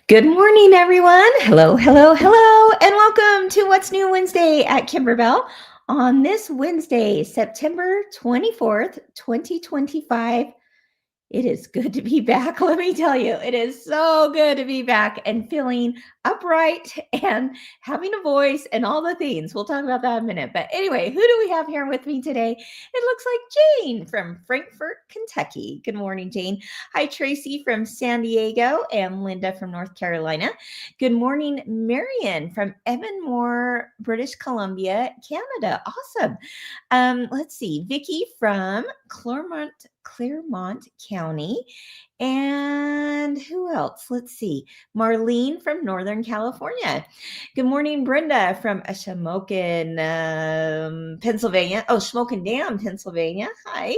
Good morning, everyone. Hello, hello, hello, and welcome to What's New Wednesday at Kimberbell on this Wednesday, September 24th, 2025. It is good to be back. Let me tell you, it is so good to be back and feeling upright and having a voice and all the things. We'll talk about that in a minute. But anyway, who do we have here with me today? It looks like Jane from Frankfort, Kentucky. Good morning, Jane. Hi, Tracy from San Diego and Linda from North Carolina. Good morning, Marion from Evanmore, British Columbia, Canada. Awesome. Let's see, Vicki from Claremont County. And who else? Let's see. Marlene from Northern California. Good morning, Brenda from Shamokin, Pennsylvania. Oh, Shamokin Dam, Pennsylvania. Hi.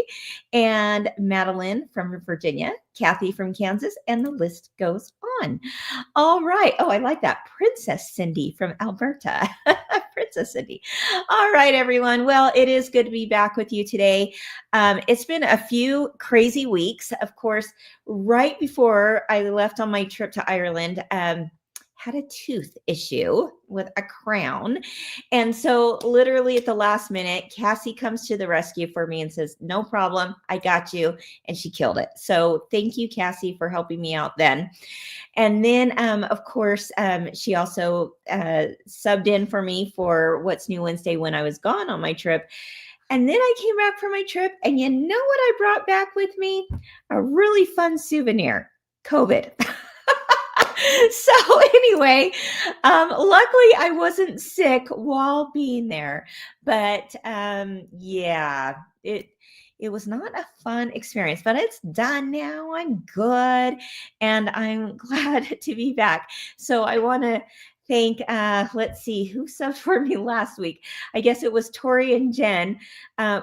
And Madeline from Virginia. Kathy from Kansas. And the list goes on. All right. Oh, I like that. Princess Cindy from Alberta. Princess Cindy. All right, everyone. Well, it is good to be back with you today. It's been a few crazy weeks. Of course, right before I left on my trip to Ireland, had a tooth issue with a crown. And so literally at the last minute, Cassie comes to the rescue for me and says, "No problem, I got you." And she killed it. So thank you, Cassie, for helping me out then. And then, of course, she also subbed in for me for What's New Wednesday when I was gone on my trip. And then I came back from my trip, and you know what I brought back with me? A really fun souvenir, COVID. So anyway, luckily I wasn't sick while being there, but yeah, it was not a fun experience, but it's done now. I'm good, and I'm glad to be back. So I want to thank let's see who subbed for me last week. I guess it was Tori and Jen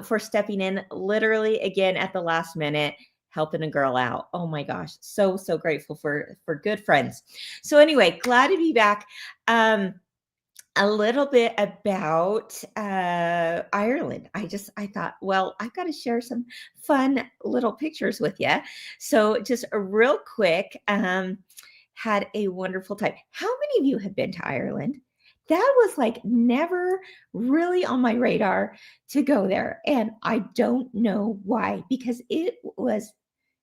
for stepping in literally again at the last minute, helping a girl out. Oh my gosh, so grateful for good friends. So anyway, glad to be back. A little bit about Ireland. I thought, well, I've got to share some fun little pictures with you. So just a real quick, had a wonderful time. How many of you have been to Ireland? That was like never really on my radar to go there. And I don't know why, because it was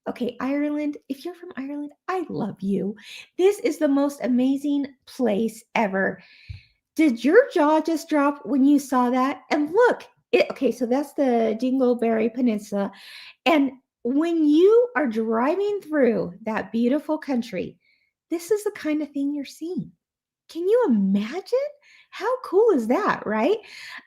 okay. Ireland, if you're from Ireland, I love you. This is the most amazing place ever. Did your jaw just drop when you saw that? And look, okay, so that's the Dingleberry Peninsula. And when you are driving through that beautiful country, this is the kind of thing you're seeing. Can you imagine? How cool is that, right?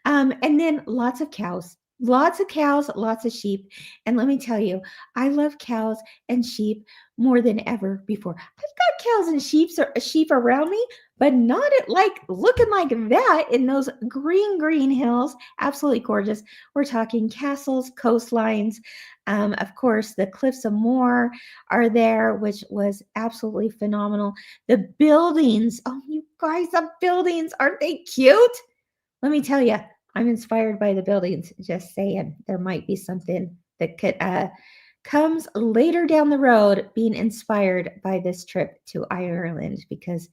And then lots of cows, lots of cows, lots of sheep. And let me tell you, I love cows and sheep more than ever before. I've got cows and sheep around me, but not like looking like that in those green hills. Absolutely gorgeous. We're talking castles, coastlines. Of course, the Cliffs of Moher are there, which was absolutely phenomenal. The buildings, oh, you guys, the buildings, aren't they cute? Let me tell you, I'm inspired by the buildings. Just saying, there might be something that could comes later down the road being inspired by this trip to Ireland because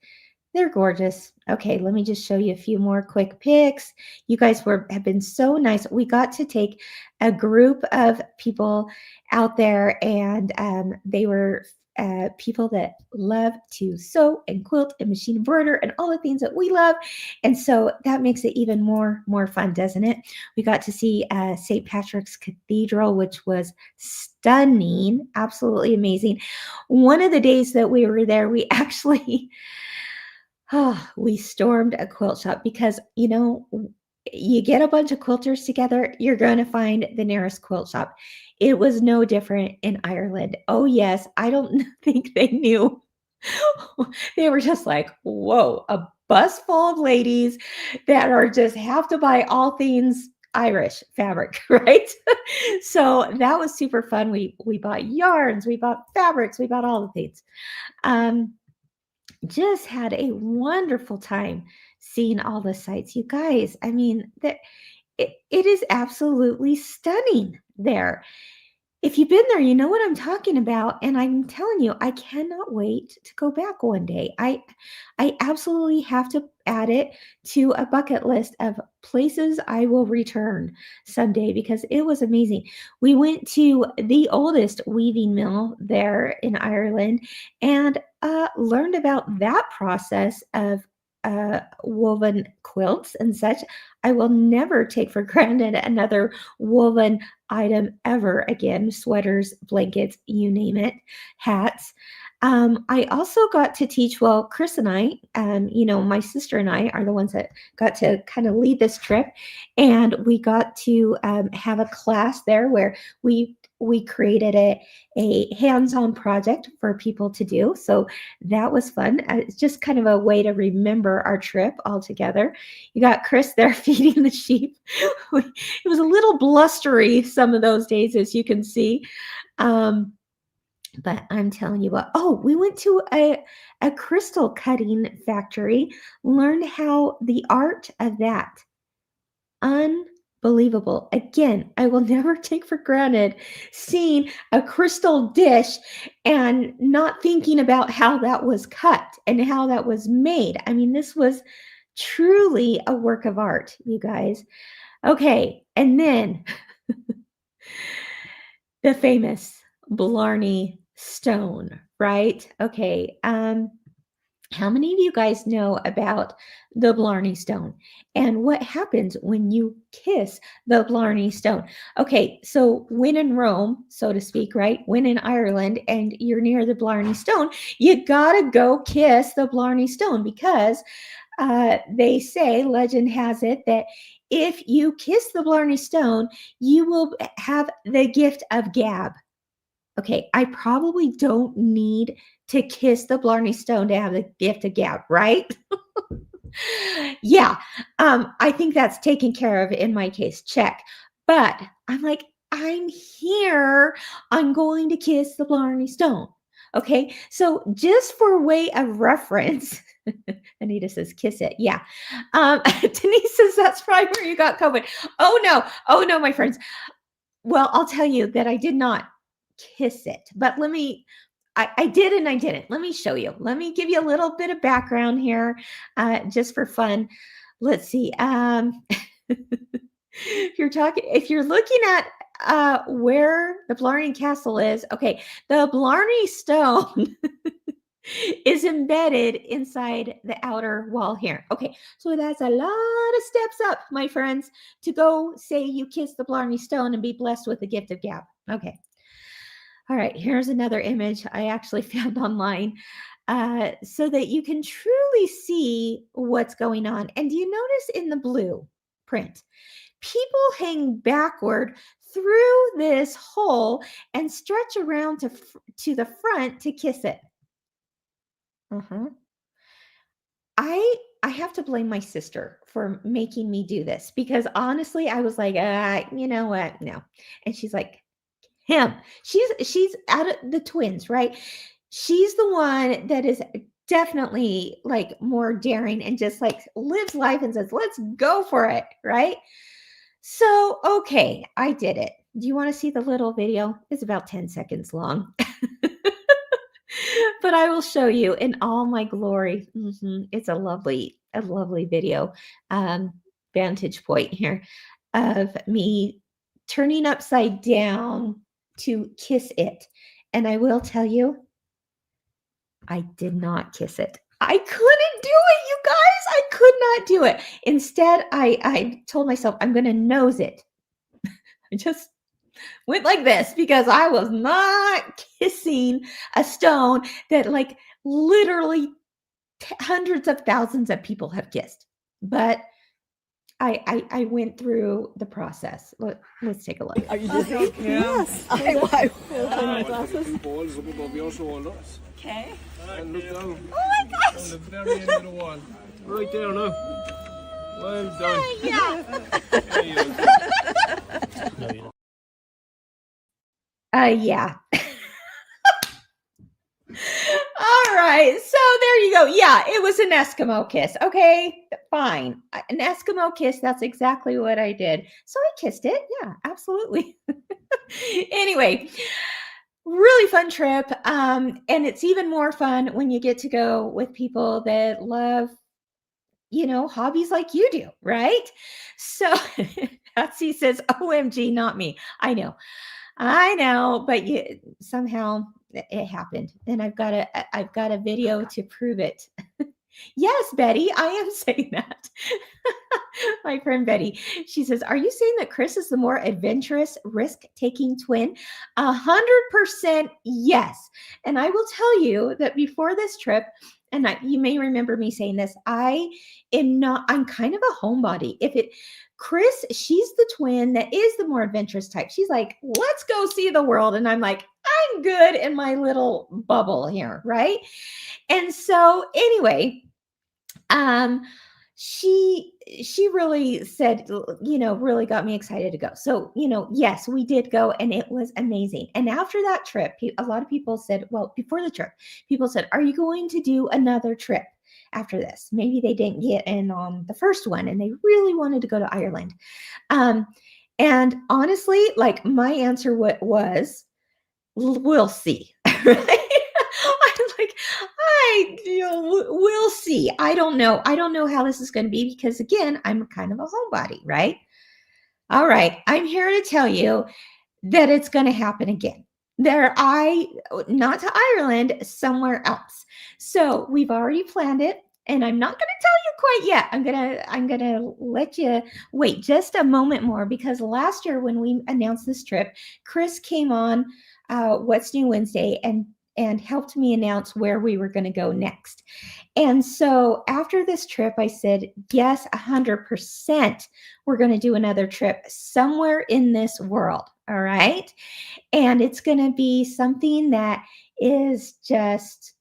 they're gorgeous. Okay, let me just show you a few more quick pics. You guys have been so nice. We got to take a group of people out there, and they were people that love to sew and quilt and machine embroider and all the things that we love. And so that makes it even more fun, doesn't it? We got to see St. Patrick's Cathedral, which was stunning, absolutely amazing. One of the days that we were there, we actually we stormed a quilt shop because, you get a bunch of quilters together, you're going to find the nearest quilt shop. It was no different in Ireland. Oh, yes. I don't think they knew. They were just like, whoa, a bus full of ladies that are just have to buy all things Irish fabric, right? So that was super fun. We bought yarns, we bought fabrics, we bought all the things. Just had a wonderful time seeing all the sights. You guys, I mean, it is absolutely stunning there. If you've been there, you know what I'm talking about, and I'm telling you, I cannot wait to go back one day. I absolutely have to add it to a bucket list of places I will return someday because it was amazing. We went to the oldest weaving mill there in Ireland and learned about that process of woven quilts and such. I will never take for granted another woven item ever again, sweaters, blankets, you name it, hats. I also got to teach, well, Chris and I, my sister and I are the ones that got to kind of lead this trip. And we got to have a class there where we created a hands-on project for people to do. So that was fun. It's just kind of a way to remember our trip all together. You got Chris there feeding the sheep. It was a little blustery some of those days, as you can see. But I'm telling you what, we went to a crystal cutting factory, learned how the art of that. Unbelievable. Again, I will never take for granted seeing a crystal dish and not thinking about how that was cut and how that was made. I mean, this was truly a work of art, you guys. Okay, and then the famous Blarney stone, right? Okay, how many of you guys know about the Blarney stone and what happens when you kiss the Blarney stone? Okay, so when in Rome, so to speak, right? When in Ireland and you're near the Blarney stone, you gotta go kiss the Blarney stone because they say, legend has it, that if you kiss the Blarney stone, you will have the gift of gab. Okay, I probably don't need to kiss the Blarney stone to have the gift of gab, right? Yeah, I think that's taken care of in my case. Check. But I'm like, I'm here. I'm going to kiss the Blarney stone. Okay, so just for way of reference, Anita says, kiss it. Yeah. Denise says, that's probably where you got COVID. Oh no, my friends. Well, I'll tell you that I did not kiss it, but I did and I didn't. Let me show you. Let me give you a little bit of background here, just for fun. Let's see. If you're looking at where the Blarney Castle is, okay, the Blarney Stone is embedded inside the outer wall here. Okay, so that's a lot of steps up, my friends, to go say you kiss the Blarney Stone and be blessed with the gift of gab. Okay. All right, here's another image I actually found online so that you can truly see what's going on. And do you notice in the blue print, people hang backward through this hole and stretch around to the front to kiss it. I have to blame my sister for making me do this because honestly, I was like, you know what? No. And she's like, him. She's out of the twins, right? She's the one that is definitely like more daring and just like lives life and says, let's go for it, right? So, okay, I did it. Do you want to see the little video? It's about 10 seconds long. But I will show you in all my glory. It's a lovely video. Vantage point here of me turning upside down to kiss it. And I will tell you, I did not kiss it. I couldn't do it, you guys. I could not do it. Instead, I told myself I'm going to nose it. I just went like this because I was not kissing a stone that like literally hundreds of thousands of people have kissed. But I went through the process. Let's take a look. Are you dizzy? Yes. I will put my glasses. Balls up above your shoulders. Okay. And look down. Oh my gosh. On the very end of the wall. Right there now. Well done. Yeah. There you go. Yeah. All right. So there you go. Yeah, it was an Eskimo kiss. Okay, fine. An Eskimo kiss. That's exactly what I did. So I kissed it. Yeah, absolutely. Anyway, really fun trip. And it's even more fun when you get to go with people that love, hobbies like you do, right? So Patsy says, OMG, not me. I know, but somehow it happened. And I've got a video to prove it. Yes, Betty, I am saying that. My friend Betty, she says, "Are you saying that Chris is the more adventurous, risk-taking twin?" 100% yes. And I will tell you that before this trip, and you may remember me saying this, I'm kind of a homebody. Chris, she's the twin that is the more adventurous type. She's like, let's go see the world. And I'm like, I'm good in my little bubble here, right? And so anyway, um, she really said, really got me excited to go. So, yes, we did go and it was amazing. And after that trip, a lot of people said, well, before the trip, people said, are you going to do another trip after this? Maybe they didn't get in on the first one and they really wanted to go to Ireland. And honestly, like my answer was, we'll see. Right? I'm like, we'll see. I don't know. I don't know how this is going to be because, again, I'm kind of a homebody, right? All right. I'm here to tell you that it's going to happen again. Not to Ireland, somewhere else. So we've already planned it. And I'm not going to tell you quite yet. I'm gonna let you wait just a moment more because last year when we announced this trip, Chris came on What's New Wednesday and helped me announce where we were going to go next. And so after this trip, I said, yes, 100%, we're going to do another trip somewhere in this world. All right. And it's going to be something that is just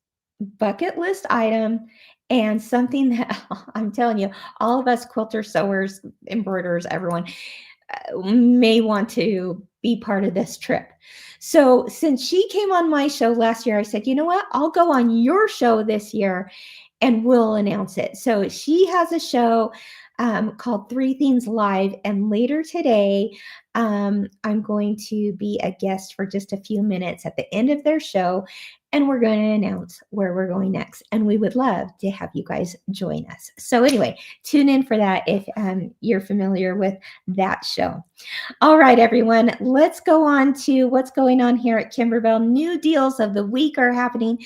bucket list item and something that I'm telling you, all of us quilters, sewers, embroiderers, everyone may want to be part of this trip. So since she came on my show last year, I said, you know what? I'll go on your show this year and we'll announce it. So she has a show called Three Things Live. And later today, I'm going to be a guest for just a few minutes at the end of their show. And we're going to announce where we're going next. And we would love to have you guys join us. So anyway, tune in for that if you're familiar with that show. All right, everyone, let's go on to what's going on here at Kimberbell. New deals of the week are happening.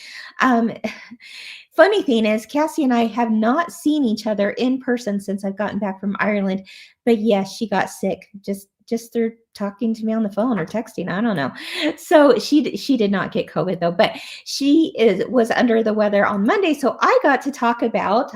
Funny thing is, Cassie and I have not seen each other in person since I've gotten back from Ireland. But yes, she got sick just through talking to me on the phone or texting. I don't know. So she did not get COVID though, but was under the weather on Monday. So I got to talk about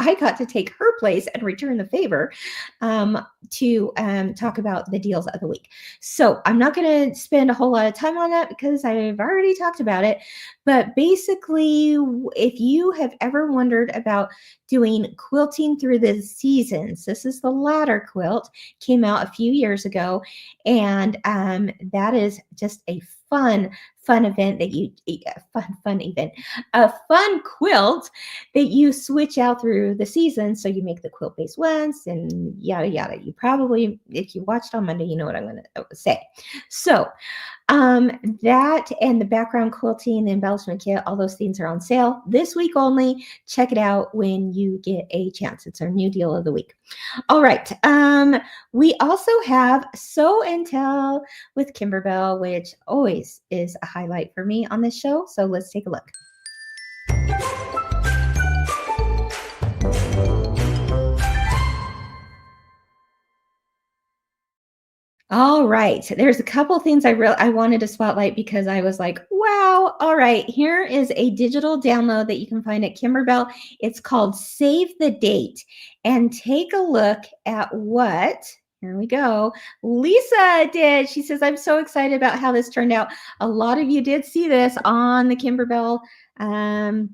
I got to take her place and return the favor to talk about the deals of the week. So I'm not going to spend a whole lot of time on that because I've already talked about it. But basically, if you have ever wondered about doing quilting through the seasons, this is the ladder quilt, came out a few years ago. And that is just a fun event a fun quilt that you switch out through the season. So you make the quilt base once and yada, yada. You probably, if you watched on Monday, you know what I'm going to say. So that and the background quilting, the embellishment kit, all those things are on sale this week only. Check it out when you get a chance. It's our new deal of the week. All right. We also have Sew and Tell with Kimberbell, which always is a highlight for me on this show. So let's take a look. All right. There's a couple things I wanted to spotlight because I was like, wow. All right. Here is a digital download that you can find at Kimberbell. It's called Save the Date. And take a look at what, here we go, Lisa did. She says, I'm so excited about how this turned out. A lot of you did see this on the Kimberbell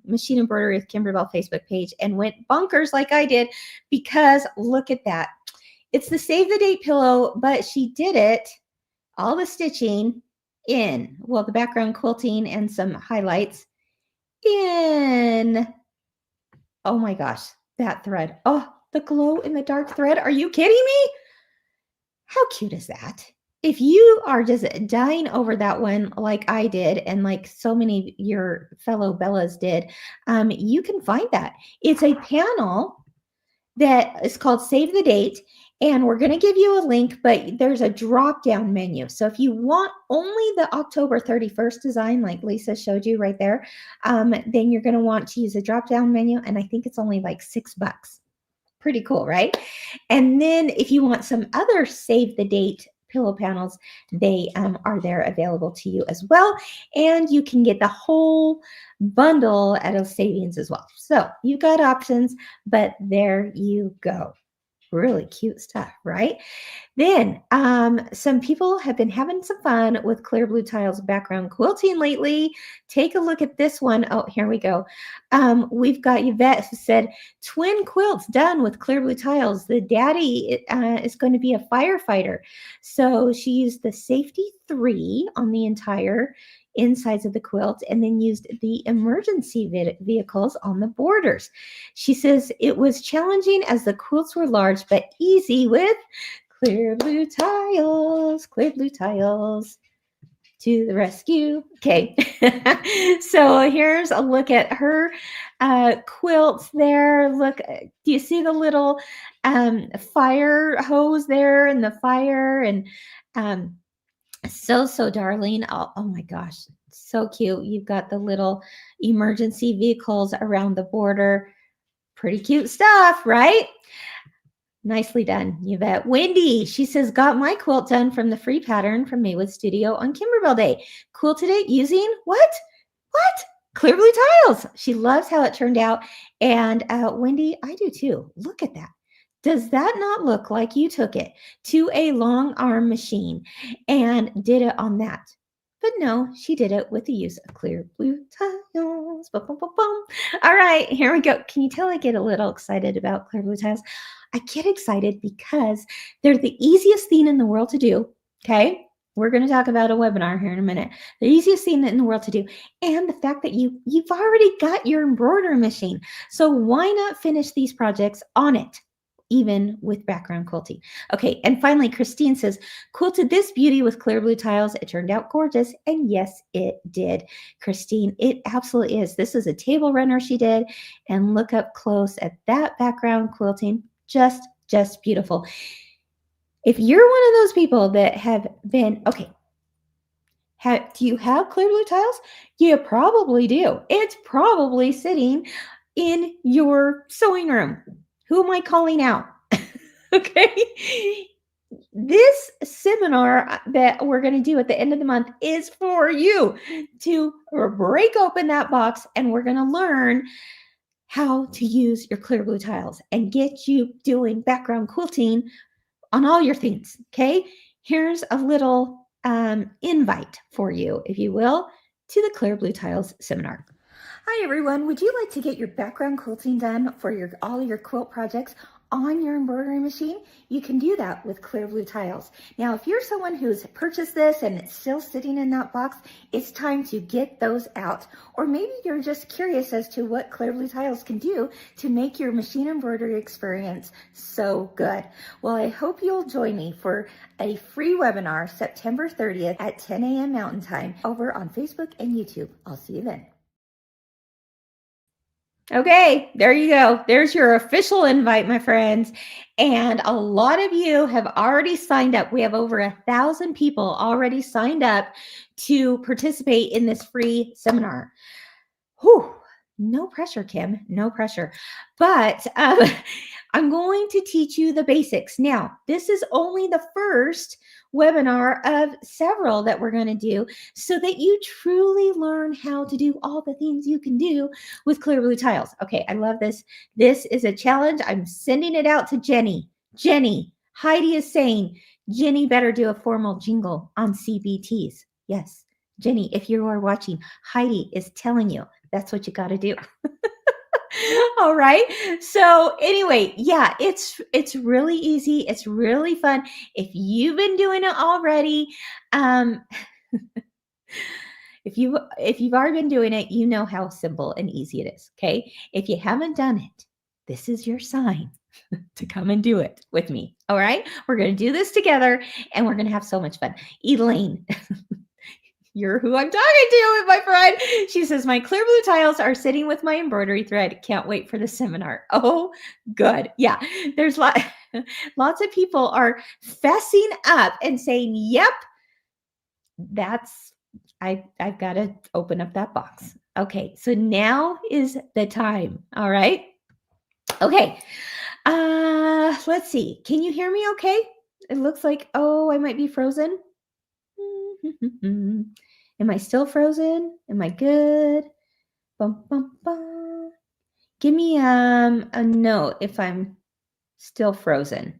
Machine Embroidery with Kimberbell Facebook page and went bonkers like I did because look at that. It's the Save the Date pillow, but she did it, all the stitching in, well, the background quilting and some highlights in, oh my gosh, that thread. Oh, the glow in the dark thread. Are you kidding me? How cute is that? if you are just dying over that one like I did and like so many of your fellow Bellas did, you can find that. It's a panel that is called Save the Date. And we're going to give you a link, but there's a drop down menu. So if you want only the October 31st design, like Lisa showed you right there, then you're going to want to use a drop down menu. And I think it's only like $6. Pretty cool, right? And then if you want some other Save the Date pillow panels, they are there available to you as well. And you can get the whole bundle at a savings as well. So you've got options, but there you go. Really cute stuff, right? Then some people have been having some fun with Clear Blue Tiles background quilting lately. Take a look at this one. Oh, here we go. We've got Yvette who said, twin quilts done with Clear Blue Tiles. The daddy is going to be a firefighter. So she used the safety 3 on the entire insides of the quilt and then used the emergency vehicles on the borders. She says it was challenging as the quilts were large but easy with Clear Blue Tiles, Clear Blue Tiles to the rescue. Okay, so here's a look at her quilts there. Look, do you see the little fire hose there and the fire and so darling. Oh my gosh, so cute. You've got the little emergency vehicles around the border. Pretty cute stuff, right? Nicely done, Yvette. Wendy, she says, got my quilt done from the free pattern from Maywood Studio on Kimberbell Day. Quilted it using what? Clear Blue Tiles. She loves how it turned out. And Wendy, I do too. Look at that. Does that not look like you took it to a long arm machine and did it on that? But no, she did it with the use of Clear Blue Tiles. Bum, bum, bum, bum. All right, here we go. Can you tell I get a little excited about Clear Blue Tiles? I get excited because they're the easiest thing in the world to do. Okay. We're going to talk about a webinar here in a minute. The easiest thing in the world to do. And the fact that you've already got your embroidery machine. So why not finish these projects on it? Even with background quilting. Okay, and finally, Christine says, quilted this beauty with Clear Blue Tiles. It turned out gorgeous, and yes, it did. Christine, it absolutely is. This is a table runner she did, and look up close at that background quilting. Just beautiful. If you're one of those people that have been, okay, do you have Clear Blue Tiles? You probably do. It's probably sitting in your sewing room. Who am I calling out? Okay. This seminar that we're going to do at the end of the month is for you to break open that box, and we're going to learn how to use your Clear Blue Tiles and get you doing background quilting on all your things. Okay. Here's a little invite for you, if you will, to the Clear Blue Tiles seminar. Hi everyone, would you like to get your background quilting done for all your quilt projects on your embroidery machine? You can do that with Clear Blue Tiles. Now, if you're someone who's purchased this and it's still sitting in that box, it's time to get those out. Or maybe you're just curious as to what Clear Blue Tiles can do to make your machine embroidery experience so good. Well, I hope you'll join me for a free webinar September 30th at 10 a.m. Mountain Time over on Facebook and YouTube. I'll see you then. Okay, there you go. There's your official invite, my friends. And a lot of you have already signed up. We have over 1,000 people already signed up to participate in this free seminar. Whew, no pressure, Kim, no pressure. But I'm going to teach you the basics. Now, this is only the first webinar of several that we're going to do so that you truly learn how to do all the things you can do with Clear Blue Tiles. Okay, I love this. This is a challenge. I'm sending it out to Jenny. Jenny, Heidi is saying, Jenny better do a formal jingle on CBTs. Yes, Jenny, if you are watching, Heidi is telling you that's what you got to do. All right. So anyway, yeah, it's really easy. It's really fun. If you've been doing it already, if you've already been doing it, you know how simple and easy it is. Okay. If you haven't done it, this is your sign to come and do it with me. All right. We're going to do this together and we're going to have so much fun. Elaine, you're who I'm talking to, my friend. She says, my clear blue tiles are sitting with my embroidery thread. Can't wait for the seminar. Oh, good. Yeah. There's lots of people are fessing up and saying, yep, I've got to open up that box. Okay. So now is the time. All right. Okay. Let's see. Can you hear me okay? It looks like, oh, I might be frozen. Am I still frozen? Am I good? Bum, bum, bum. Give me a note if I'm still frozen.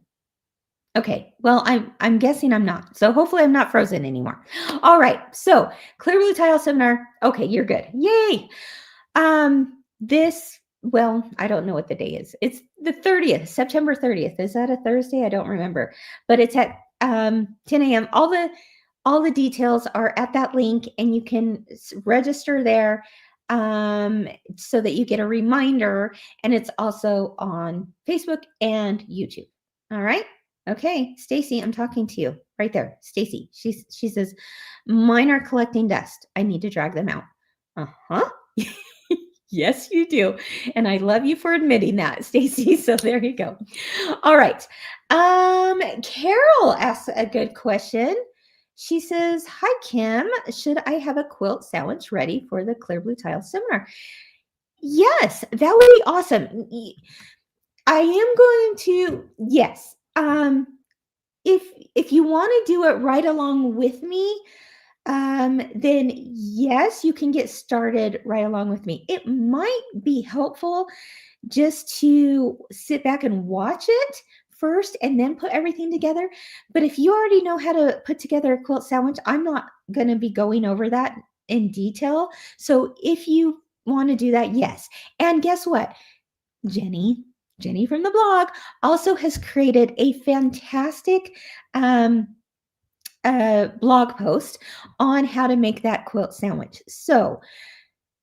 Okay, well, I'm guessing I'm not. So hopefully I'm not frozen anymore. All right, so Clear Blue Tile Seminar. Okay, you're good. Yay. Well, I don't know what the day is. It's the 30th, September 30th. Is that a Thursday? I don't remember. But it's at 10 a.m. All the details are at that link, and you can register there so that you get a reminder. And it's also on Facebook and YouTube. All right. Okay, Stacy, I'm talking to you right there. Stacy, she says, mine are collecting dust. I need to drag them out. Uh-huh. Yes, you do. And I love you for admitting that, Stacy. So there you go. All right. Carol asks a good question. She says, hi, Kim. Should I have a quilt sandwich ready for the Clear Blue Tile Seminar? Yes, that would be awesome. I am going to, yes. If you want to do it right along with me, then yes, you can get started right along with me. It might be helpful just to sit back and watch it first and then put everything together. But if you already know how to put together a quilt sandwich, I'm not going to be going over that in detail. So if you want to do that, yes. And guess what? Jenny from the blog also has created a fantastic blog post on how to make that quilt sandwich. So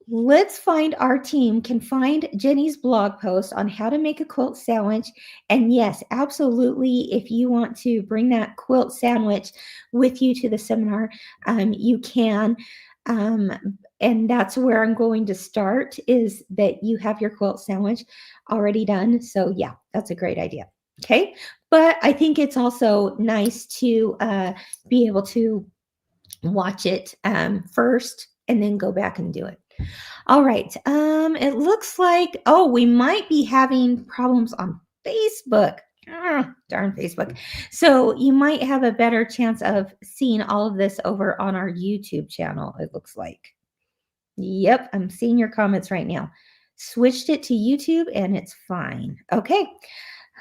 let's find our team can find Jenny's blog post on how to make a quilt sandwich. And yes, absolutely. If you want to bring that quilt sandwich with you to the seminar, you can. And that's where I'm going to start, is that you have your quilt sandwich already done. So yeah, that's a great idea. Okay. But I think it's also nice to be able to watch it first and then go back and do it. All right. It looks like, oh, we might be having problems on Facebook. Darn Facebook. So you might have a better chance of seeing all of this over on our YouTube channel, it looks like. Yep, I'm seeing your comments right now. Switched it to YouTube and it's fine. Okay.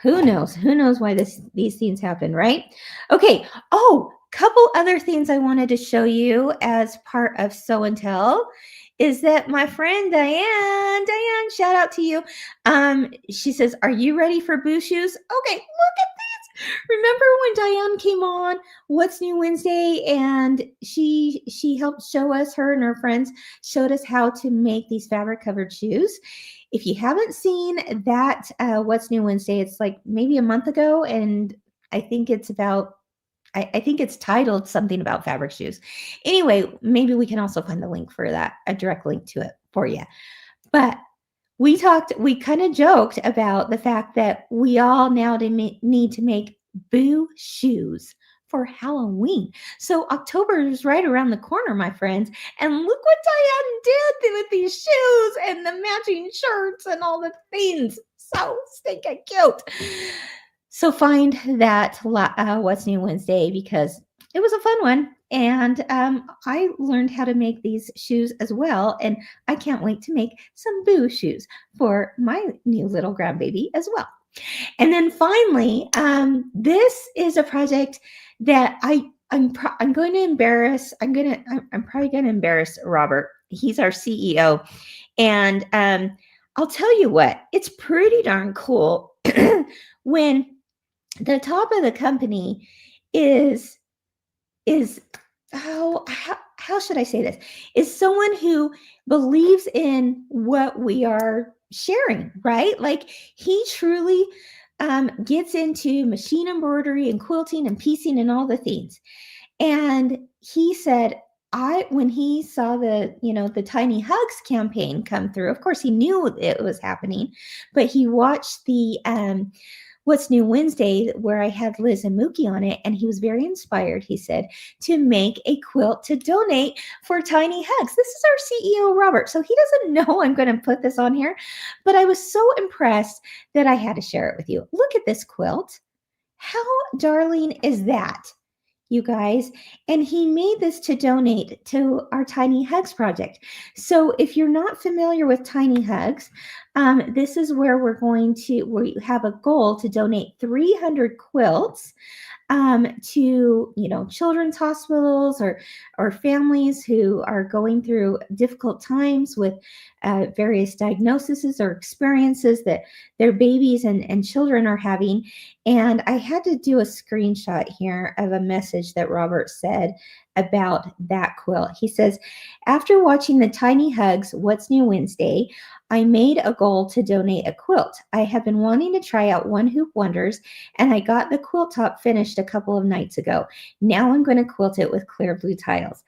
Who knows? Who knows why these things happen, right? Okay. Oh, couple other things I wanted to show you as part of Sew and Tell is that my friend Diane, shout out to you. She says, are you ready for boo shoes? Okay, look at this. Remember when Diane came on What's New Wednesday, and she helped show us, her and her friends showed us how to make these fabric covered shoes. If you haven't seen that What's New Wednesday, it's like maybe a month ago, and I think it's about, I think it's titled something about fabric shoes. Anyway, maybe we can also find the link for that, a direct link to it for you. But we kind of joked about the fact that we all now need to make boo shoes for Halloween. So October is right around the corner, my friends. And look what Diane did with these shoes and the matching shirts and all the things. So stinking cute. So find that What's New Wednesday, because it was a fun one. And I learned how to make these shoes as well. And I can't wait to make some boo shoes for my new little grandbaby as well. And then finally, this is a project that I'm going to embarrass. I'm probably going to embarrass Robert. He's our CEO. And I'll tell you what, it's pretty darn cool when the top of the company is how should I say this? Is someone who believes in what we are sharing, right? Like he truly gets into machine embroidery and quilting and piecing and all the things. And he said, when he saw the Tiny Hugs campaign come through, of course he knew it was happening, but he watched the What's New Wednesday, where I had Liz and Mookie on it, and he was very inspired, he said, to make a quilt to donate for Tiny Hugs. This is our CEO, Robert, so he doesn't know I'm going to put this on here, but I was so impressed that I had to share it with you. Look at this quilt. How darling is that, you guys? And he made this to donate to our Tiny Hugs project. So if you're not familiar with Tiny Hugs, this is where we have a goal to donate 300 quilts to children's hospitals or families who are going through difficult times with various diagnoses or experiences that their babies and children are having. And I had to do a screenshot here of a message that Robert said about that quilt. He says, after watching the Tiny Hugs What's New Wednesday, I made a goal to donate a quilt. I have been wanting to try out One Hoop Wonders, and I got the quilt top finished a couple of nights ago. Now I'm going to quilt it with clear blue tiles.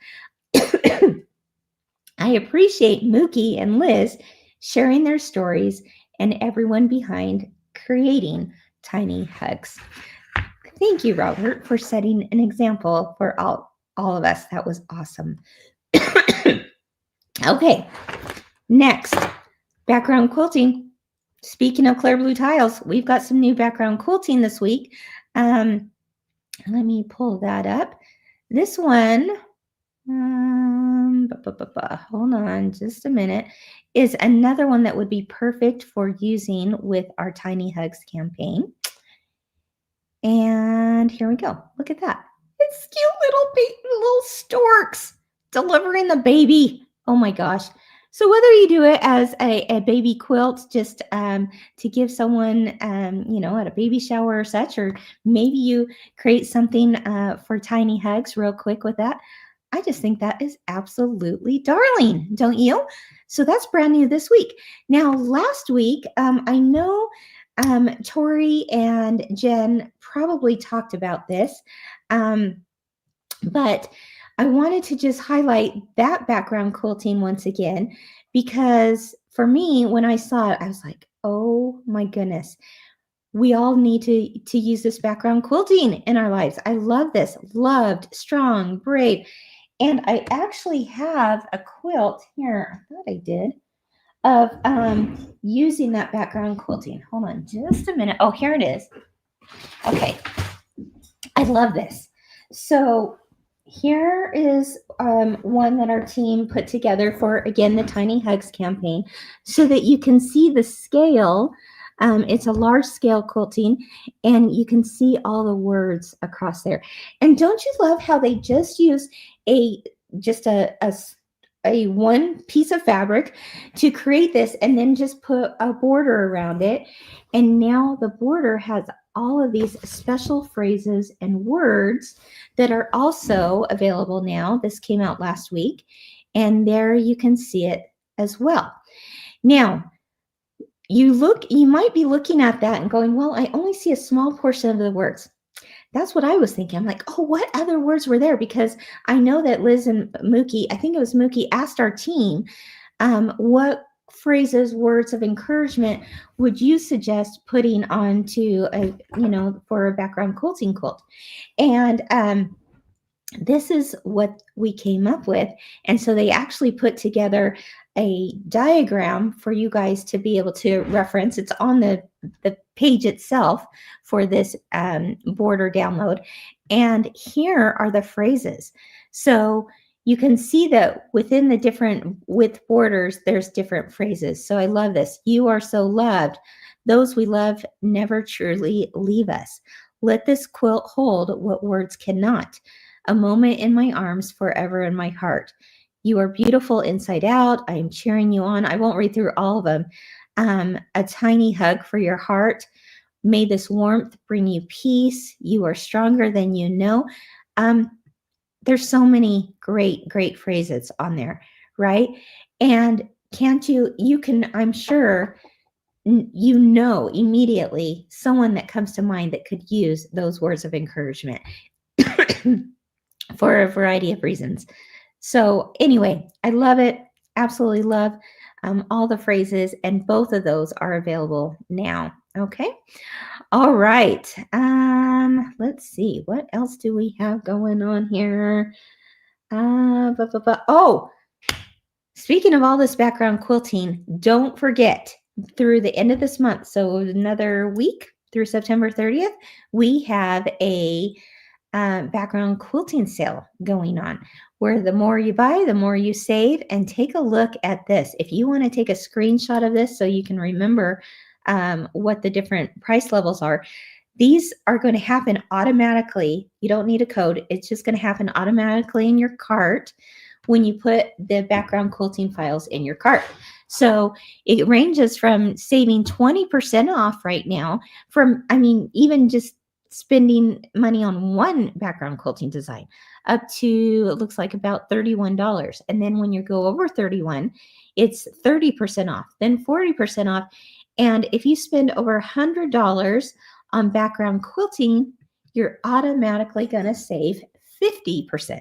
I appreciate Mookie and Liz sharing their stories and everyone behind creating Tiny Hugs. Thank you, Robert, for setting an example for all of us. That was awesome. Okay, next, background quilting. Speaking of clear blue tiles, we've got some new background quilting this week. Let me pull that up. This one, hold on just a minute, is another one that would be perfect for using with our Tiny Hugs campaign. And here we go. Look at that. It's cute little storks delivering the baby. Oh my gosh. So whether you do it as a baby quilt, just to give someone, at a baby shower or such, or maybe you create something for Tiny Hugs real quick with that, I just think that is absolutely darling, don't you? So that's brand new this week. Now, last week, I know Tori and Jen probably talked about this, but I wanted to just highlight that background quilting once again, because for me, when I saw it, I was like, oh my goodness, we all need to use this background quilting in our lives. I love this. Loved, strong, brave. And I actually have a quilt here. I thought I did. Of using that background quilting. Hold on just a minute. Oh, here it is. Okay. I love this. So here is one that our team put together for, again, the Tiny Hugs campaign, so that you can see the scale. It's a large scale quilting, and you can see all the words across there. And don't you love how they just use a one piece of fabric to create this, and then just put a border around it. And now the border has all of these special phrases and words that are also available now. This came out last week, and there you can see it as well. Now, you might be looking at that and going, well, I only see a small portion of the words. That's what I was thinking. I'm like, oh, what other words were there? Because I know that Liz and Mookie, I think it was Mookie, asked our team, what phrases, words of encouragement would you suggest putting onto for a background quilting quilt? And this is what we came up with. And so they actually put together a diagram for you guys to be able to reference. It's on the page itself for this border download. And here are the phrases. So you can see that within the different width borders, there's different phrases. So I love this. You are so loved. Those we love never truly leave us. Let this quilt hold what words cannot. A moment in my arms, forever in my heart. You are beautiful inside out. I am cheering you on. I won't read through all of them. A tiny hug for your heart. May this warmth bring you peace. You are stronger than you know. There's so many great, great phrases on there, right? And you can, I'm sure, you know immediately someone that comes to mind that could use those words of encouragement for a variety of reasons. So anyway, I love it. Absolutely love all the phrases, and both of those are available now. Okay. All right. Let's see. What else do we have going on here? Oh, speaking of all this background quilting, don't forget through the end of this month, so another week through September 30th, we have a background quilting sale going on where the more you buy, the more you save. And take a look at this. If you want to take a screenshot of this so you can remember what the different price levels are, these are going to happen automatically. You don't need a code. It's just going to happen automatically in your cart when you put the background quilting files in your cart. So it ranges from saving 20% off right now from, even just spending money on one background quilting design up to, it looks like about $31. And then when you go over 31, it's 30% off, then 40% off. And if you spend over $100 on background quilting, you're automatically going to save 50%.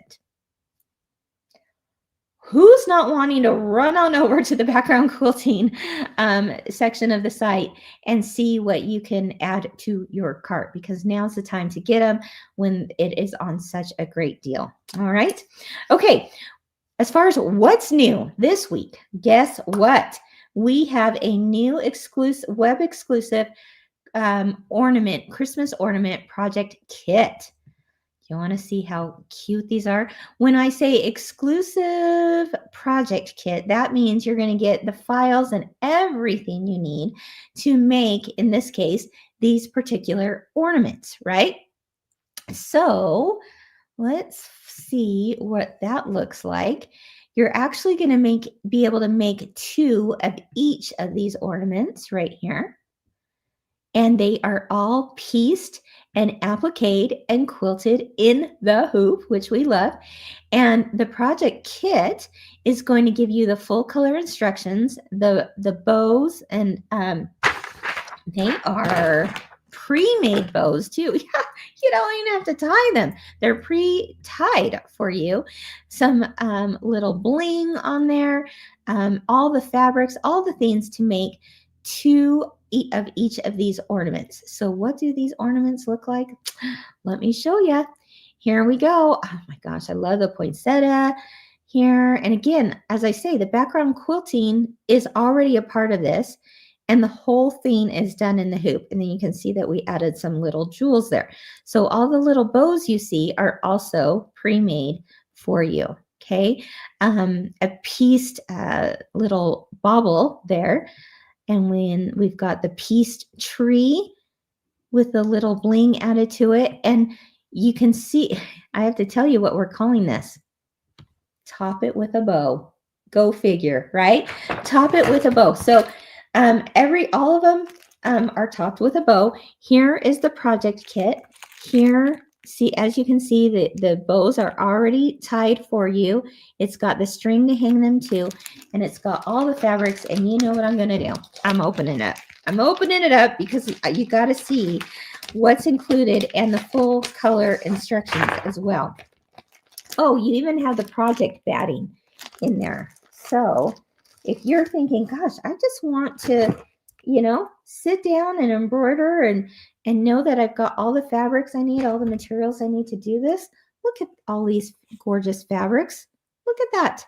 Who's not wanting to run on over to the background quilting section of the site and see what you can add to your cart? Because now's the time to get them when it is on such a great deal. All right. Okay. As far as what's new this week, guess what? We have a new web exclusive Christmas ornament project kit. You want to see how cute these are? When I say exclusive project kit, that means you're going to get the files and everything you need to make, in this case, these particular ornaments, right? So let's see what that looks like. You're actually going to be able to make 2 of each of these ornaments right here. And they are all pieced and appliqued and quilted in the hoop, which we love. And the project kit is going to give you the full color instructions, the bows, and they are pre-made bows too. You don't even have to tie them. They're pre-tied for you. Some little bling on there, all the fabrics, all the things to make 2 of each of these ornaments. So what do these ornaments look like? Let me show you. Here we go. Oh my gosh, I love the poinsettia here. And again, as I say, the background quilting is already a part of this, and the whole thing is done in the hoop. And then you can see that we added some little jewels there. So all the little bows you see are also pre-made for you. Okay. A pieced little bauble there. And when we've got the pieced tree with the little bling added to it. And you can see, I have to tell you what we're calling this. Top it with a bow. Go figure, right? Top it with a bow. So all of them are topped with a bow. Here is the project kit. Here, see, as you can see, the bows are already tied for you. It's got the string to hang them to, and it's got all the fabrics. And you know what I'm going to do? I'm opening it. I'm opening it up because you got to see what's included and the full color instructions as well. Oh, you even have the project batting in there. So if you're thinking, gosh, I just want to, sit down and embroider and know that I've got all the fabrics I need, all the materials I need to do this, look at all these gorgeous fabrics. Look at that.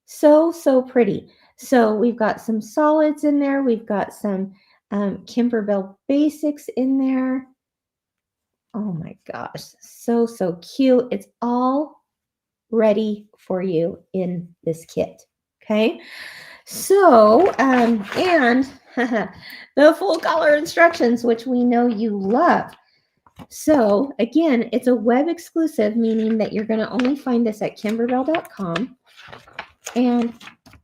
So, so pretty. So we've got some solids in there. We've got some Kimberbell basics in there. Oh my gosh. So, so cute. It's all ready for you in this kit. Okay. So, and the full color instructions, which we know you love. So again, it's a web exclusive, meaning that you're going to only find this at kimberbell.com. And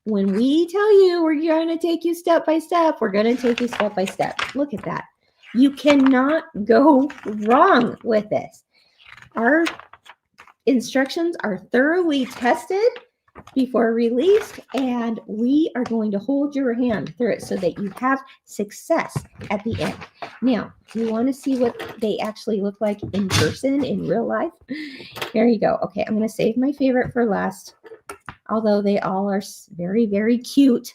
when we tell you we're going to take you step by step, we're going to take you step by step. Look at that. You cannot go wrong with this. Our instructions are thoroughly tested before release, and we are going to hold your hand through it so that you have success at the end. Now, do you want to see what they actually look like in person, in real life? There you go. Okay, I'm going to save my favorite for last, although they all are very, very cute.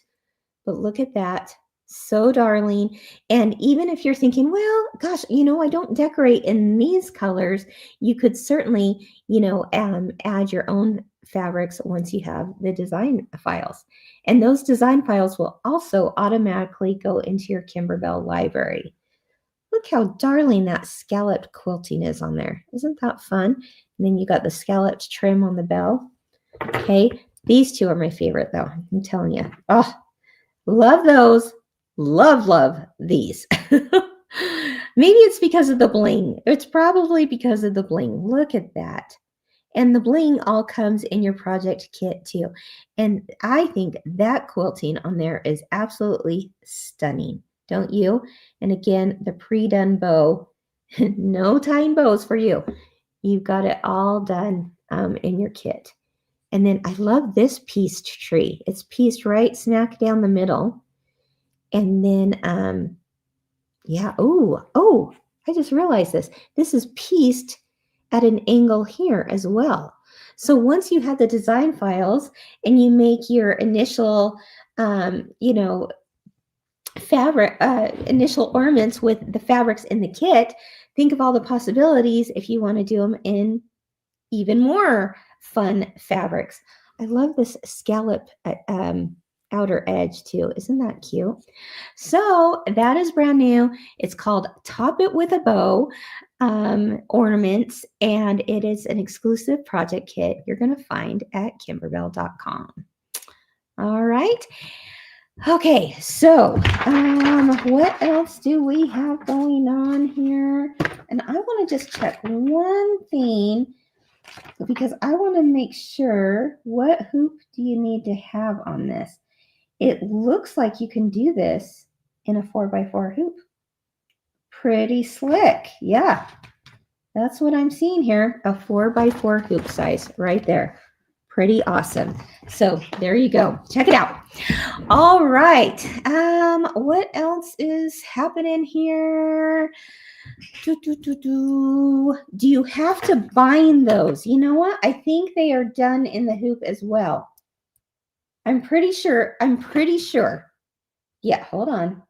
But look at that. So darling. And even if you're thinking, well, gosh, I don't decorate in these colors, you could certainly, add your own fabrics once you have the design files. And those design files will also automatically go into your Kimberbell library. Look how darling that scalloped quilting is on there. Isn't that fun? And then you got the scalloped trim on the bell. Okay, these two are my favorite though. I'm telling you. Oh, love those. Love these. Maybe it's because of the bling. It's probably because of the bling. Look at that. And the bling all comes in your project kit too. And I think that quilting on there is absolutely stunning. Don't you? And again, the pre-done bow. No tying bows for you. You've got it all done in your kit. And then I love this pieced tree. It's pieced right smack down the middle. And then, yeah, oh, I just realized this. This is pieced at an angle here as well. So once you have the design files and you make your initial, fabric, initial ornaments with the fabrics in the kit, think of all the possibilities if you want to do them in even more fun fabrics. I love this scallop outer edge too. Isn't that cute? So that is brand new. It's called Top It With a Bow Ornaments, and it is an exclusive project kit you're going to find at kimberbell.com. All right. Okay, so what else do we have going on here? And I want to just check one thing because I want to make sure, what hoop do you need to have on this? It looks like you can do this in a 4x4 hoop. Pretty slick. Yeah, that's what I'm seeing here. A 4x4 hoop size right there. Pretty awesome. So there you go. Check it out. All right. What else is happening here? Do you have to bind those? You know what? I think they are done in the hoop as well. I'm pretty sure. Yeah, hold on.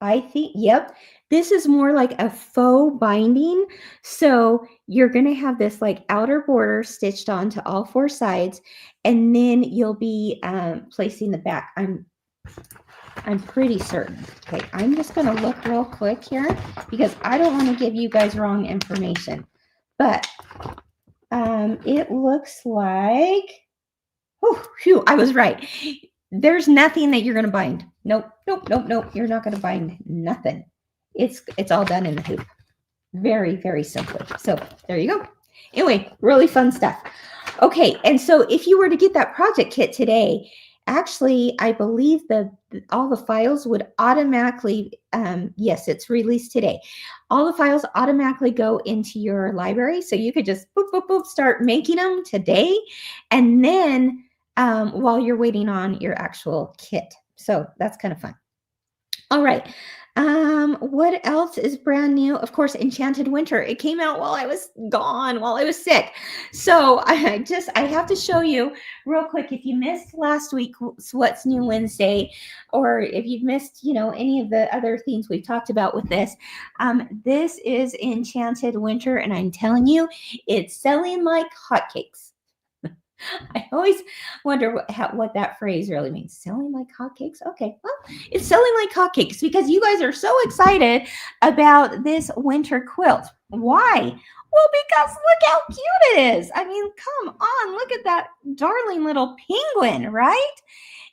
I think, yep, this is more like a faux binding. So you're going to have this like outer border stitched onto all four sides, and then you'll be placing the back. I'm pretty certain. Okay, I'm just going to look real quick here because I don't want to give you guys wrong information. But it looks like, oh, phew, I was right. There's nothing that you're going to bind. Nope. You're not going to bind nothing. It's all done in the hoop. Very, very simply. So there you go. Anyway, really fun stuff. Okay, and so if you were to get that project kit today, actually, I believe all the files would automatically, yes, it's released today. All the files automatically go into your library. So you could just boop, boop, boop, start making them today. And then while you're waiting on your actual kit. So that's kind of fun. All right. What else is brand new? Of course, Enchanted Winter. It came out while I was gone, while I was sick. So I have to show you real quick. If you missed last week's What's New Wednesday, or if you've missed, any of the other things we've talked about with this, this is Enchanted Winter, and I'm telling you, it's selling like hotcakes. I always wonder what that phrase really means. Selling like hotcakes? Okay, well, it's selling like hotcakes because you guys are so excited about this winter quilt. Why? Well, because look how cute it is. I mean, come on, look at that darling little penguin, right?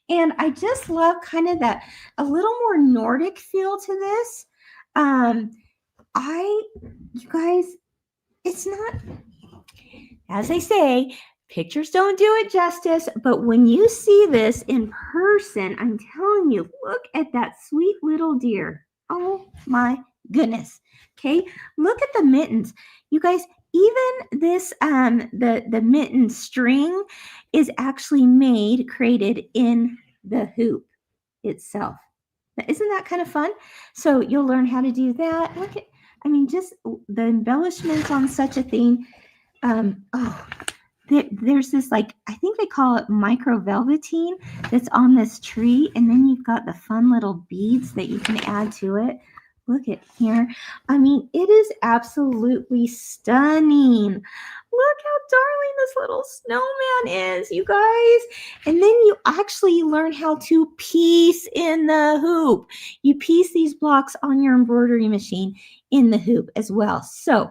And I just love kind of that a little more Nordic feel to this. You guys, it's not, as they say, pictures don't do it justice, but when you see this in person, I'm telling you, look at that sweet little deer. Oh my goodness. Okay, look at the mittens. You guys, even this the mitten string is actually created in the hoop itself. Isn't that kind of fun? So you'll learn how to do that. Look at, I mean, just the embellishments on such a thing. Oh, there's this, like, I think they call it micro velveteen that's on this tree, and then you've got the fun little beads that you can add to it. Look at here. I mean, it is absolutely stunning. Look how darling this little snowman is, you guys. And then you actually learn how to piece in the hoop. You piece these blocks on your embroidery machine in the hoop as well. So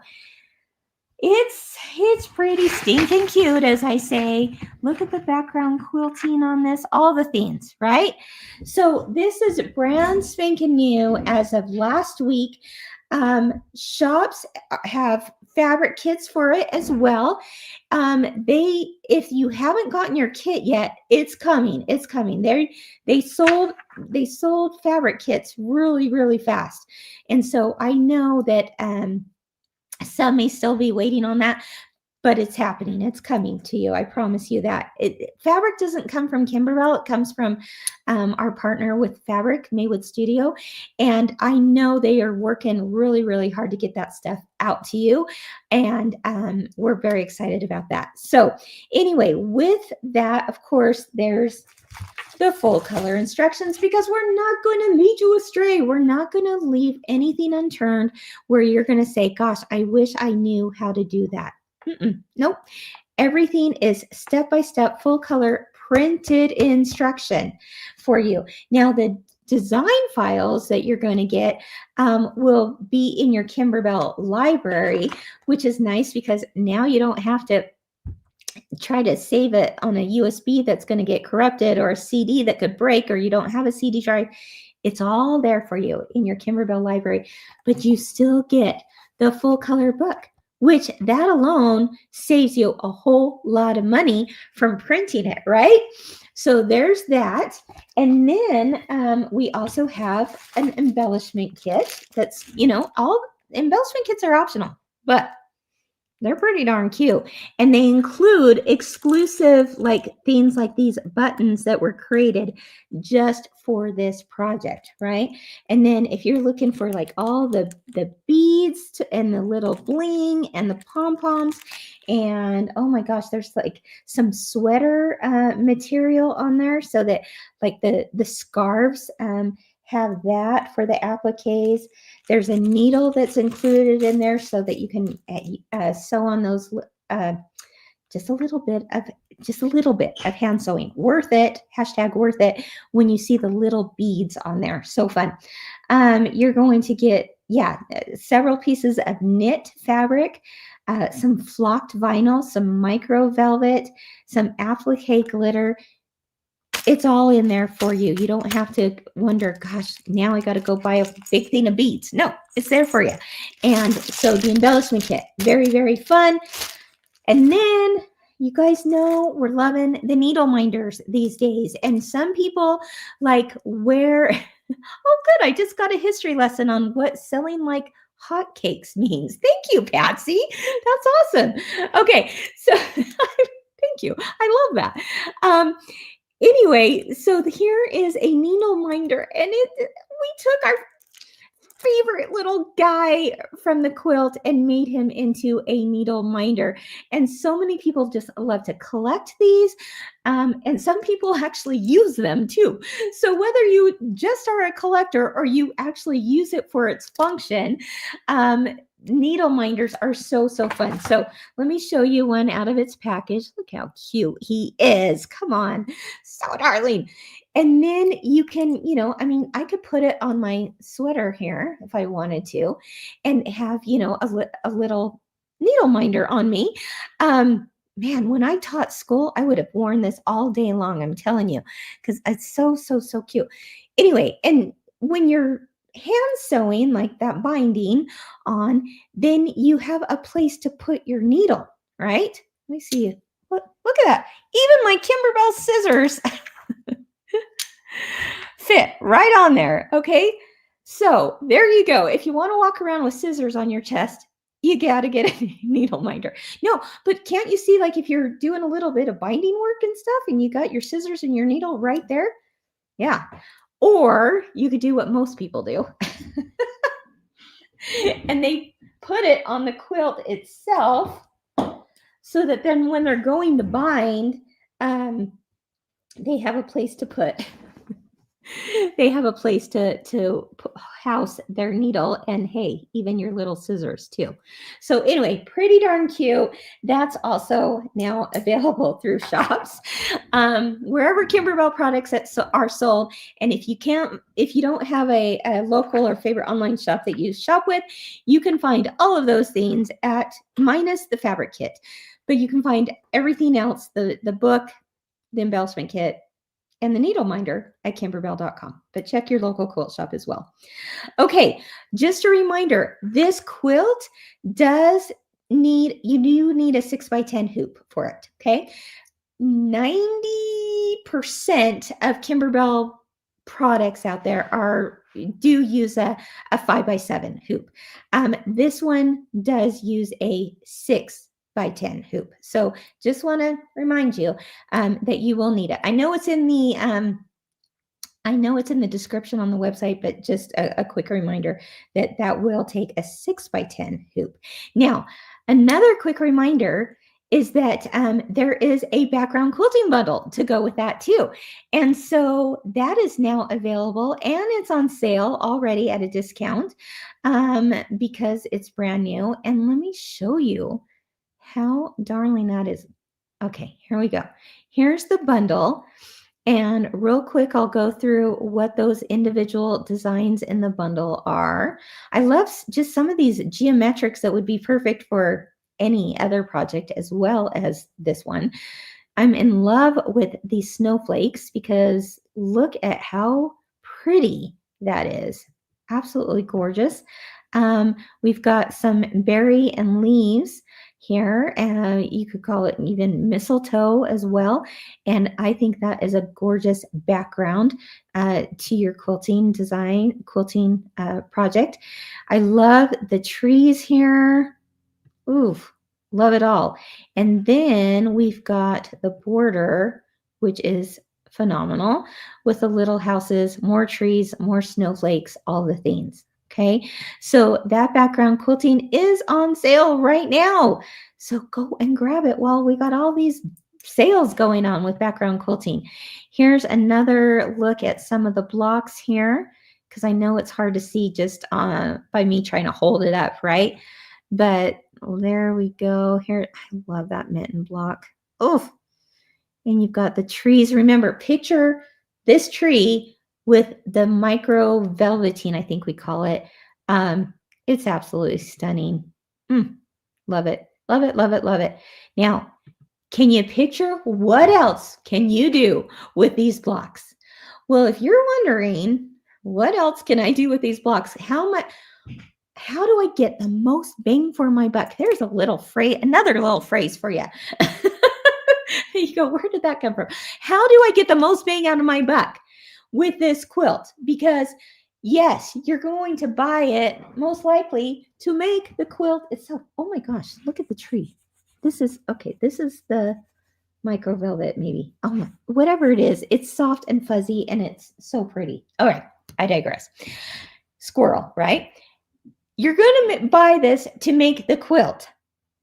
it's pretty stinking cute, as I say. Look at the background quilting on this, all the things, right? So this is brand spanking new as of last week. Shops have fabric kits for it as well. If you haven't gotten your kit yet, it's coming. It's coming. They sold fabric kits really, really fast, and so I know that some may still be waiting on that, but it's happening. It's coming to you. I promise you that. Fabric doesn't come from Kimberbell. It comes from our partner with Fabric, Maywood Studio. And I know they are working really, really hard to get that stuff out to you. And we're very excited about that. So anyway, with that, of course, there's the full color instructions, because we're not going to lead you astray. We're not going to leave anything unturned where you're going to say, gosh, I wish I knew how to do that. Nope. Everything is step-by-step, full color printed instruction for you. Now, the design files that you're going to get will be in your Kimberbell library, which is nice because now you don't have to try to save it on a USB that's going to get corrupted, or a CD that could break, or you don't have a CD drive. It's all there for you in your Kimberbell library, but you still get the full color book, which that alone saves you a whole lot of money from printing it, right? So there's that. And then we also have an embellishment kit that's, all embellishment kits are optional, but they're pretty darn cute. And they include exclusive, like, things like these buttons that were created just for this project, right? And then if you're looking for like all the beads and the little bling and the pom-poms, and oh my gosh, there's like some sweater material on there, so that like the scarves have that for the appliques. There's a needle that's included in there so that you can sew on those just a little bit of hand sewing. Worth it. # worth it when you see the little beads on there. So fun. You're going to get, several pieces of knit fabric, some flocked vinyl, some micro velvet, some applique glitter. It's all in there for you. You don't have to wonder, gosh, now I got to go buy a big thing of beads. No, it's there for you. And so the embellishment kit, very, very fun. And then you guys know we're loving the needle minders these days. And some people like wear, oh, good. I just got a history lesson on what selling like hotcakes means. Thank you, Patsy. That's awesome. Okay. So thank you. I love that. Anyway, so here is a needle minder, and we took our favorite little guy from the quilt and made him into a needle minder. And so many people just love to collect these, and some people actually use them too. So whether you just are a collector or you actually use it for its function, needle minders are so fun. So let me show you one out of its package. Look how cute he is. Come on, so darling. And then you can, I could put it on my sweater here if I wanted to, and have, a little needle minder on me. Man, when I taught school, I would have worn this all day long, I'm telling you, because it's so cute. Anyway, and when you're hand sewing like that binding on, then you have a place to put your needle, right? Let me see. Look at that. Even my Kimberbell scissors fit right on there. Okay. So there you go. If you want to walk around with scissors on your chest, You got to get a needle minder. No, but can't you see, like, if you're doing a little bit of binding work and stuff and you got your scissors and your needle right there? Yeah. Or you could do what most people do. And they put it on the quilt itself so that then when they're going to bind, they have a place to put. They have a place to house their needle and, hey, even your little scissors too. So anyway, pretty darn cute. That's also now available through shops, wherever Kimberbell products are sold. And if you don't have a local or favorite online shop that you shop with, you can find all of those things at, minus the fabric kit, but you can find everything else, the book, the embellishment kit, and the needle minder at kimberbell.com. But check your local quilt shop as well. Okay, just a reminder, this quilt you do need a 6x10 hoop for it, okay? 90% of Kimberbell products out there do use a 5x7 hoop. This one does use a 6x10 hoop. So just want to remind you that you will need it. I know it's in the description on the website, but just a quick reminder that will take a 6x10 hoop. Now, another quick reminder is that there is a background quilting bundle to go with that too. And so that is now available, and it's on sale already at a discount because it's brand new. And let me show you how darling that is. Okay, here we go. Here's the bundle. And real quick, I'll go through what those individual designs in the bundle are. I love just some of these geometrics that would be perfect for any other project as well as this one. I'm in love with these snowflakes because look at how pretty that is. Absolutely gorgeous. We've got some berry and leaves here. You could call it even mistletoe as well. And I think that is a gorgeous background to your quilting project. I love the trees here. Oof, love it all. And then we've got the border, which is phenomenal, with the little houses, more trees, more snowflakes, all the things. Okay, so that background quilting is on sale right now. So go and grab it while we got all these sales going on with background quilting. Here's another look at some of the blocks here, because I know it's hard to see just by me trying to hold it up, right? But there we go. Here, I love that mitten block. Oh, and you've got the trees. Remember, picture this tree with the micro velveteen, I think we call it. It's absolutely stunning. Love it. Love it, love it, love it. Now, can you picture what else can you do with these blocks? Well, if you're wondering, what else can I do with these blocks? How do I get the most bang for my buck? There's another little phrase for you. You go, where did that come from? How do I get the most bang out of my buck with this quilt? Because yes, you're going to buy it most likely to make the quilt itself. Oh my gosh, look at the tree. This is the micro velvet, maybe. Oh, whatever it is, it's soft and fuzzy and it's so pretty. All right, I digress. Squirrel, right? You're going to buy this to make the quilt,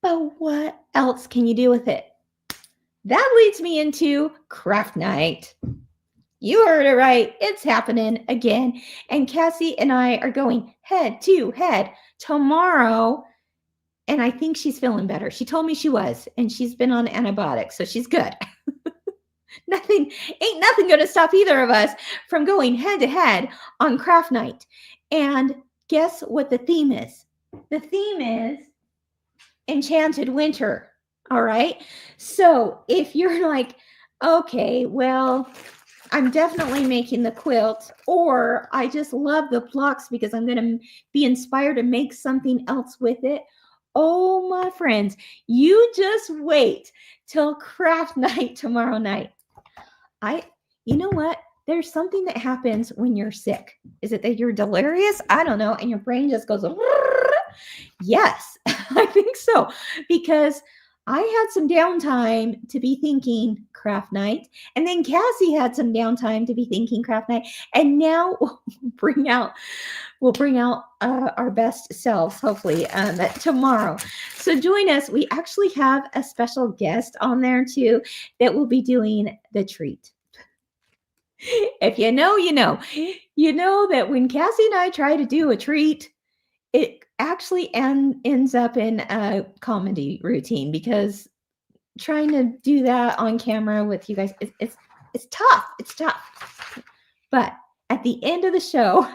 but what else can you do with it? That leads me into craft night. You heard it right. It's happening again. And Cassie and I are going head to head tomorrow. And I think she's feeling better. She told me she was, and she's been on antibiotics, so she's good. Ain't nothing going to stop either of us from going head to head on craft night. And guess what the theme is? The theme is Enchanted Winter. All right. So if you're like, okay, well, I'm definitely making the quilt, or I just love the blocks because I'm going to be inspired to make something else with it. Oh, my friends, you just wait till craft night tomorrow night. You know what? There's something that happens when you're sick. Is it that you're delirious? I don't know. And your brain just goes, Yes, I think so, because I had some downtime to be thinking craft night, and then Cassie had some downtime to be thinking craft night, and now we'll bring out our best selves, hopefully, tomorrow. So join us. We actually have a special guest on there too that will be doing the treat. If you know, you know. You know that when Cassie and I try to do a treat, it actually ends up in a comedy routine, because trying to do that on camera with you guys, it's tough. It's tough. But at the end of the show,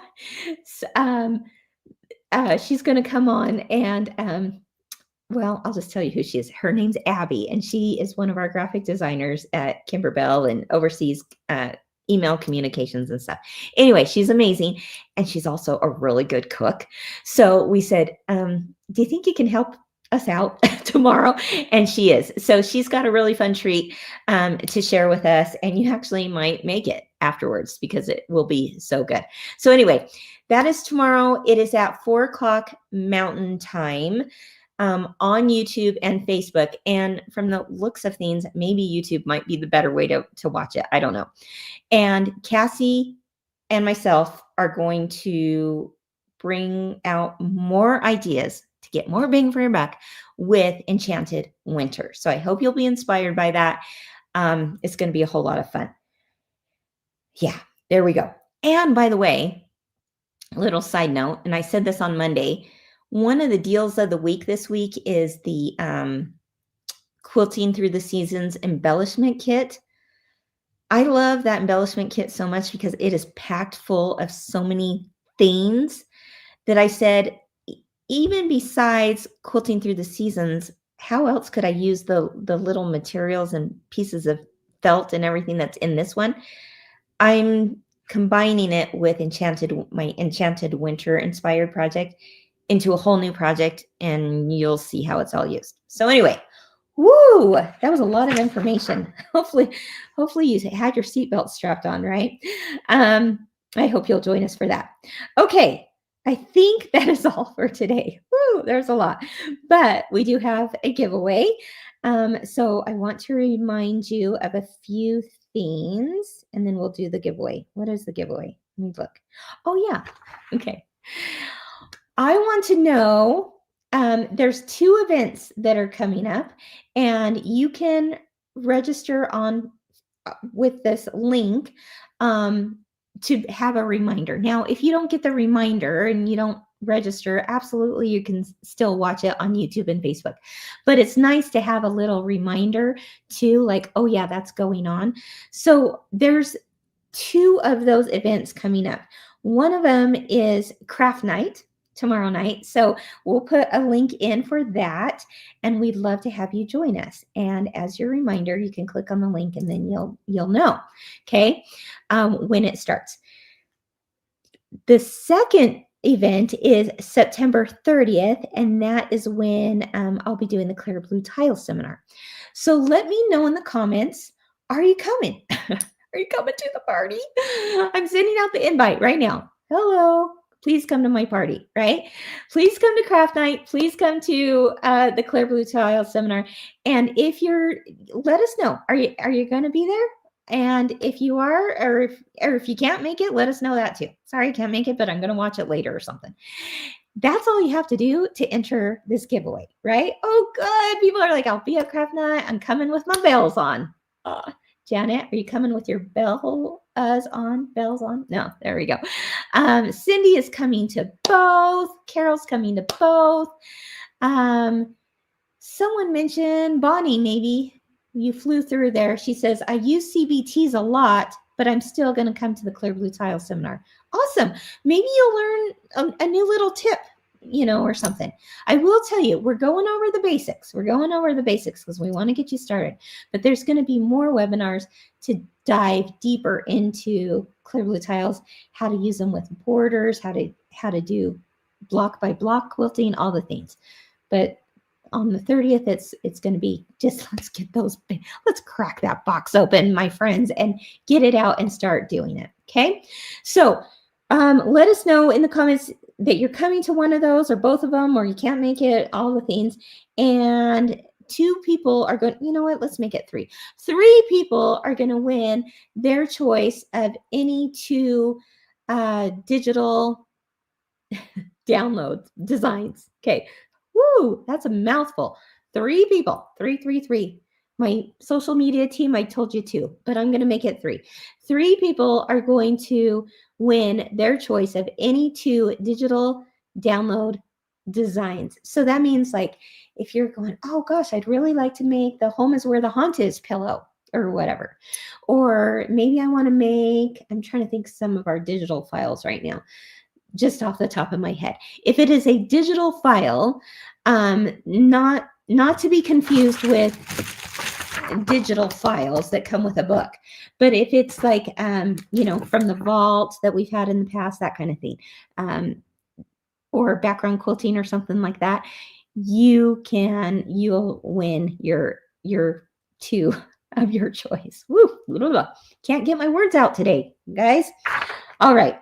she's going to come on and well, I'll just tell you who she is. Her name's Abby, and she is one of our graphic designers at Kimberbell and oversees email communications and stuff. Anyway, she's amazing, and she's also a really good cook. So we said, do you think you can help us out tomorrow? And she is. So she's got a really fun treat to share with us, and you actually might make it afterwards because it will be so good. So anyway, that is tomorrow. It is at 4 o'clock Mountain Time. On YouTube and Facebook. And from the looks of things, maybe YouTube might be the better way to watch it. I don't know. And Cassie and myself are going to bring out more ideas to get more bang for your buck with Enchanted Winter. So I hope you'll be inspired by that. It's going to be a whole lot of fun. Yeah, there we go. And by the way, a little side note, and I said this on Monday, one of the deals of the week this week is the Quilting Through the Seasons embellishment kit. I love that embellishment kit so much because it is packed full of so many things that I said, even besides Quilting Through the Seasons, how else could I use the little materials and pieces of felt and everything that's in this one? I'm combining it with my Enchanted Winter inspired project into a whole new project, and you'll see how it's all used. So anyway, woo, that was a lot of information. Hopefully you had your seatbelt strapped on, right? I hope you'll join us for that. Okay, I think that is all for today. Woo, there's a lot, but we do have a giveaway. So I want to remind you of a few things, and then we'll do the giveaway. What is the giveaway? Let me look. Oh yeah, okay. I want to know, there's 2 events that are coming up, and you can register on with this link to have a reminder. Now, if you don't get the reminder and you don't register, absolutely you can still watch it on YouTube and Facebook. But it's nice to have a little reminder too, like, oh yeah, that's going on. So there's 2 of those events coming up. One of them is Craft Night tomorrow night. So we'll put a link in for that, and we'd love to have you join us. And as your reminder, you can click on the link and then you'll know, okay, when it starts. The second event is September 30th, and that is when I'll be doing the Clear Blue Tile Seminar. So let me know in the comments, are you coming? Are you coming to the party? I'm sending out the invite right now. Hello. Please come to my party, right? Please come to Craft Night. Please come to the Clear Blue Tile Seminar. And if let us know. Are you going to be there? And if you are, or if you can't make it, let us know that too. Sorry, I can't make it, but I'm going to watch it later or something. That's all you have to do to enter this giveaway, right? Oh, good. People are like, I'll be at Craft Night. I'm coming with my bells on. Janet, are you coming with your bells on? No, there we go. Cindy is coming to both. Carol's coming to both. Someone mentioned Bonnie, maybe you flew through there. She says, I use CBTs a lot, but I'm still going to come to the Clear Blue Tile Seminar. Awesome. Maybe you'll learn a new little tip, or something. I will tell you, we're going over the basics. We're going over the basics because we want to get you started. But there's going to be more webinars to dive deeper into Clear Blue tiles, how to use them with borders, how to do block by block quilting, all the things. But on the 30th, it's going to be just, let's crack that box open, my friends, and get it out and start doing it. Okay. So let us know in the comments that you're coming to one of those or both of them, or you can't make it, all the things. And 2 people are going, you know what, let's make it 3. 3 people are going to win their choice of any 2 digital download designs. Okay. Woo, that's a mouthful. 3 people, 3. My social media team, I told you 2, but I'm going to make it 3. 3 people are going to win their choice of any 2 digital download designs. So that means, like, if you're going, oh gosh, I'd really like to make the home is where the haunt is pillow or whatever. Or maybe I want to make, I'm trying to think some of our digital files right now, just off the top of my head. If it is a digital file, not to be confused with digital files that come with a book, but if it's like, from the vault that we've had in the past, that kind of thing, or background quilting or something like that, you'll win your 2 of your choice. Woo, blah, blah. Can't get my words out today, guys. All right.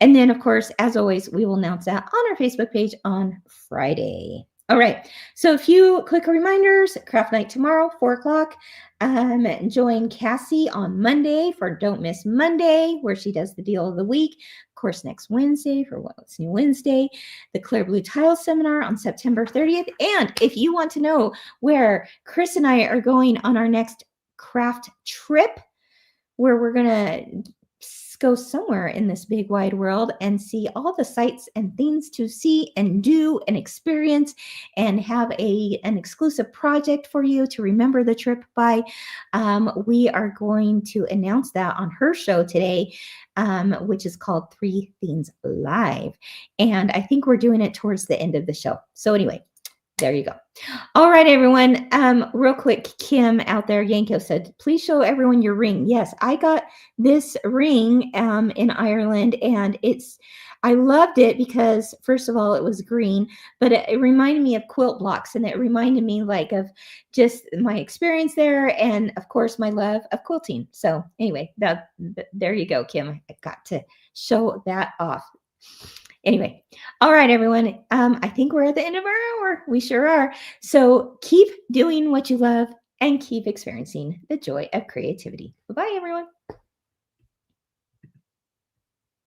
And then, of course, as always, we will announce that on our Facebook page on Friday. All right. So a few quick reminders. Craft night tomorrow, 4 o'clock. Join Cassie on Monday for Don't Miss Monday, where she does the deal of the week. Of course, next Wednesday for What's New Wednesday. The Clear Blue Tile Seminar on September 30th. And if you want to know where Chris and I are going on our next craft trip, where we're going to go somewhere in this big wide world and see all the sights and things to see and do and experience, and have an exclusive project for you to remember the trip by, we are going to announce that on her show today, which is called 3 Things Live. And I think we're doing it towards the end of the show. So anyway, there you go. All right, everyone. Real quick, Kim out there, Yanko said, please show everyone your ring. Yes, I got this ring in Ireland, and I loved it because, first of all, it was green, but it reminded me of quilt blocks, and it reminded me of just my experience there, and of course my love of quilting. So anyway, there you go, Kim. I got to show that off. Anyway, all right, everyone. I think we're at the end of our hour. We sure are. So keep doing what you love and keep experiencing the joy of creativity. Bye-bye, everyone.